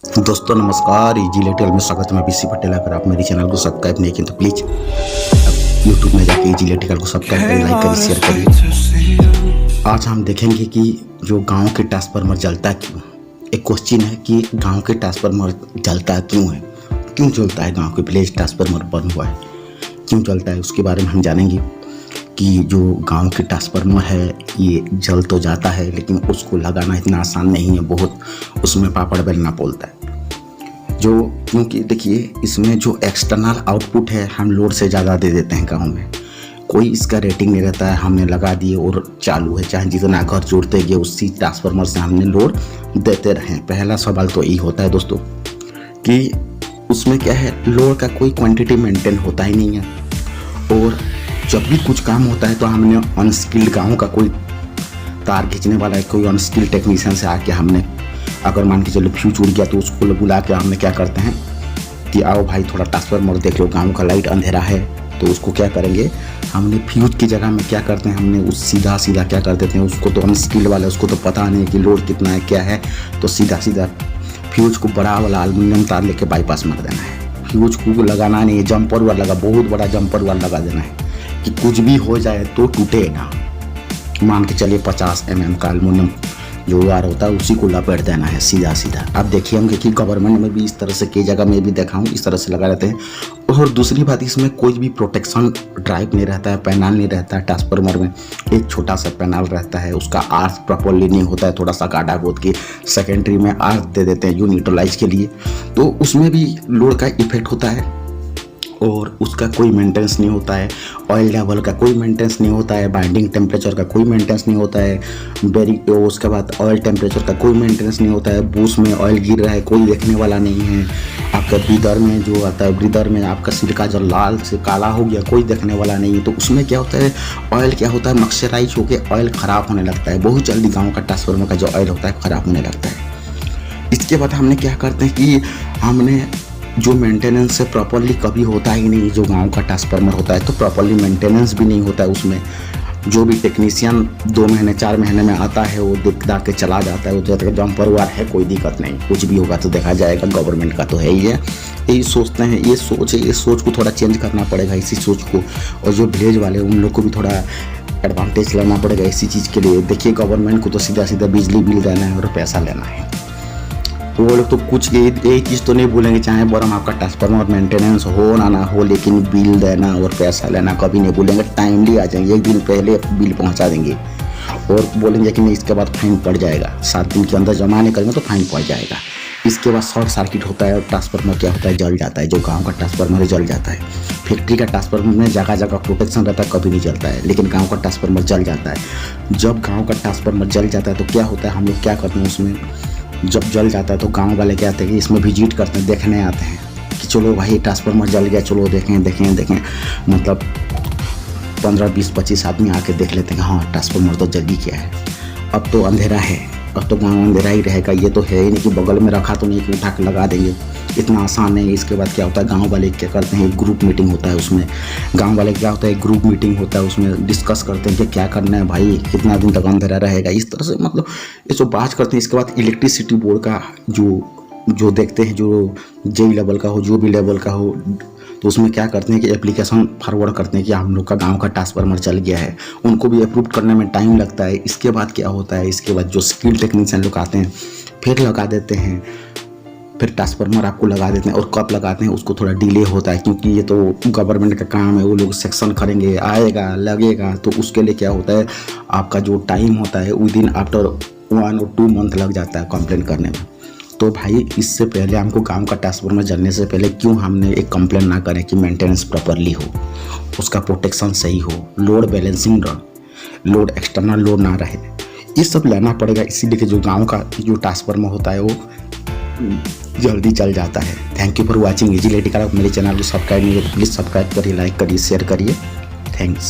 दोस्तों नमस्कार, इजी लेटल में स्वागत है। मैं बीसी पटेल। अगर आप मेरे चैनल को सब्सक्राइब नहीं किए तो प्लीज़ यूट्यूब में जाके इजी लेटल को सब्सक्राइब करिए, लाइक करिए, शेयर करिए। आज हम देखेंगे कि जो गांव के ट्रांसफार्मर जलता क्यों। एक क्वेश्चन है कि गांव के ट्रांसफार्मर जलता क्यों है, क्यों जलता है। गांव के विलेज ट्रांसफार्मर बंद हुआ है, क्यों जलता है, उसके बारे में हम जानेंगे कि जो गांव के ट्रांसफार्मर है ये जल तो जाता है, लेकिन उसको लगाना इतना आसान नहीं है, बहुत उसमें पापड़ बेलना पड़ता है। जो क्योंकि देखिए इसमें जो एक्सटर्नल आउटपुट है हम लोड से ज़्यादा दे देते हैं गांव में। कोई इसका रेटिंग नहीं रहता है, हमने लगा दिए और चालू है, चाहे जितना घर जोड़ते गए उसी ट्रांसफार्मर से हमने लोड देते रहें। पहला सवाल तो यही होता है दोस्तों कि उसमें क्या है, लोड का कोई क्वांटिटी मेंटेन होता ही नहीं है। और जब भी कुछ काम होता है तो हमने अनस्किल्ड गाँव का कोई तार खींचने वाला है, कोई अनस्किल्ड टेक्नीशियन से आके हमने, अगर मान के चलो फ्यूज उड़ गया तो उसको बुला के हमने क्या करते हैं कि आओ भाई थोड़ा ट्रांसफार्मर देख लो, गांव का लाइट अंधेरा है। तो उसको क्या करेंगे, हमने फ्यूज की जगह में क्या करते हैं, हमने उस सीधा क्या कर देते हैं, उसको तो अनस्किल्ड वाला, उसको तो पता नहीं कि लोड कितना है क्या है, तो सीधा फ्यूज को बड़ा वाला एल्युमिनियम तार लेके बाईपास मार देना है। फ्यूज को लगाना नहीं है, जंपर वाला लगा, बहुत बड़ा जंपर वाला लगा देना है कि कुछ भी हो जाए तो टूटे ना। मान के चलिए 50 mm का एल्युमिनियम जो वायर होता है उसी को लपेट देना है सीधा। अब देखिए हम कि गवर्नमेंट में भी इस तरह से कई जगह में भी देखा हूँ, इस तरह से लगा रहते हैं। और दूसरी बात, इसमें कोई भी प्रोटेक्शन ड्राइव नहीं रहता है, पैनल नहीं रहता है। ट्रांसफार्मर में एक छोटा सा पैनल रहता है, उसका आर्थ प्रॉपरली नहीं होता है, थोड़ा सा गाढ़ा गोद के सेकेंडरी में आर्थ दे देते हैं यू न्यूट्रलाइज के लिए, तो उसमें भी लोड का इफेक्ट होता है और उसका कोई मेंटेनेंस नहीं होता है। ऑयल लेवल का कोई मेंटेनेंस नहीं होता है, बाइंडिंग टेम्परेचर का कोई मेंटेनेंस नहीं होता है, उसके बाद ऑयल टेम्परेचर का कोई मेंटेनेंस नहीं होता है। बूस में ऑयल गिर रहा है कोई देखने वाला नहीं है। आपका ब्रीदर में जो आता है, ब्रीदर में आपका सिरका जो लाल से काला हो गया कोई देखने वाला नहीं है। तो उसमें क्या होता है, ऑयल क्या होता है, मक्सराइज होकर ऑयल ख़राब होने लगता है। बहुत जल्दी गाँव का ट्रांसफार्मर का जो ऑयल होता है ख़राब होने लगता है। इसके बाद हमने क्या करते हैं कि हमने जो मेंटेनेंस से प्रॉपरली कभी होता ही नहीं, जो गांव का ट्रांसफार्मर होता है तो प्रॉपरली मेंटेनेंस भी नहीं होता है उसमें। जो भी टेक्नीशियन 2 महीने 4 महीने में आता है वो देख दाख के चला जाता है। वो जब जंपर वार है कोई दिक्कत नहीं, कुछ भी होगा तो देखा जाएगा, गवर्नमेंट का तो है ही है, यही सोचते हैं। ये सोच है, ये सोच को थोड़ा चेंज करना पड़ेगा इसी सोच को। और जो विलेज वाले उन लोग को भी थोड़ा एडवांटेज लेना पड़ेगा इसी चीज़ के लिए। देखिए गवर्नमेंट को तो सीधा बिजली बिल देना है और पैसा लेना है, वो लोग तो कुछ यही चीज़ तो नहीं भूलेंगे, चाहे बरम आपका ट्रांसफार्मर मेंटेनेंस हो ना हो, लेकिन बिल देना और पैसा लेना कभी नहीं भूलेंगे। टाइमली आ जाएंगे, 1 दिन पहले बिल पहुंचा देंगे और बोलेंगे कि नहीं इसके बाद फाइन पड़ जाएगा, 7 दिन के अंदर जमा नहीं करेंगे तो फाइन पड़ जाएगा। इसके बाद शॉर्ट सर्किट होता है और ट्रांसफार्मर क्या होता है, जल जाता है। जो गाँव का ट्रांसफार्मर जल जाता है। फैक्ट्री का ट्रांसफार्मर में जगह जगह प्रोटेक्शन रहता है, कभी नहीं जलता है, लेकिन गाँव का ट्रांसफार्मर जल जाता है। जब गाँव का ट्रांसफार्मर जल जाता है तो क्या होता है, हम लोग क्या करते हैं उसमें, जब जल जाता है तो गांव वाले क्या आते हैं कि इसमें विजिट करते हैं, देखने आते हैं कि चलो भाई ट्रांसफार्मर जल गया, चलो देखें। मतलब 15 20 25 आदमी आके देख लेते हैं, हाँ ट्रांसफार्मर तो जल ही गया है, अब तो अंधेरा है, अब तो गाँव अंधेरा ही रहेगा। ये तो है ही नहीं कि बगल में रखा तो नहीं कि उठा के लगा देंगे, इतना आसान नहीं है। इसके बाद क्या होता है, गांव वाले क्या करते हैं, ग्रुप मीटिंग होता है उसमें। गांव वाले क्या होता है, ग्रुप मीटिंग होता है, उसमें डिस्कस करते हैं कि क्या करना है भाई, कितना दिन तक अंधेरा रहेगा, इस तरह से मतलब ये सब बात करते हैं। इसके बाद इलेक्ट्रिसिटी बोर्ड का जो देखते हैं, जो जेई लेवल का हो, जो भी लेवल का हो, तो उसमें क्या करते हैं कि एप्लीकेशन फॉरवर्ड करते हैं कि हम लोग का गांव का ट्रांसफार्मर चल गया है। उनको भी अप्रूव करने में टाइम लगता है। इसके बाद क्या होता है, इसके बाद जो स्किल टेक्नीशियन लोग आते हैं फिर लगा देते हैं, फिर ट्रांसफार्मर आपको लगा देते हैं। और कब लगाते हैं उसको थोड़ा डिले होता है, क्योंकि ये तो गवर्नमेंट का काम है, वो लोग सेक्शन करेंगे, आएगा लगेगा, तो उसके लिए क्या होता है, आपका जो टाइम होता है विद इन आफ्टर 1 और 2 मंथ लग जाता है कंप्लेन करने में। तो भाई इससे पहले हमको गांव का ट्रांसफार्मर जलने से पहले क्यों हमने एक कंप्लेन ना करें कि मेंटेनेंस प्रॉपरली हो, उसका प्रोटेक्शन सही हो, लोड बैलेंसिंग रहे, लोड एक्सटर्नल लोड ना रहे, ये सब लेना पड़ेगा। इसीलिए कि जो गांव का जो ट्रांसफार्मर होता है वो जल्दी चल जाता है। Thank you for watching easy electrical. मेरे चैनल को सब्सक्राइब नहीं है तो प्लीज़ सब्सक्राइब करिए, लाइक करिए, शेयर करिए। थैंक्स।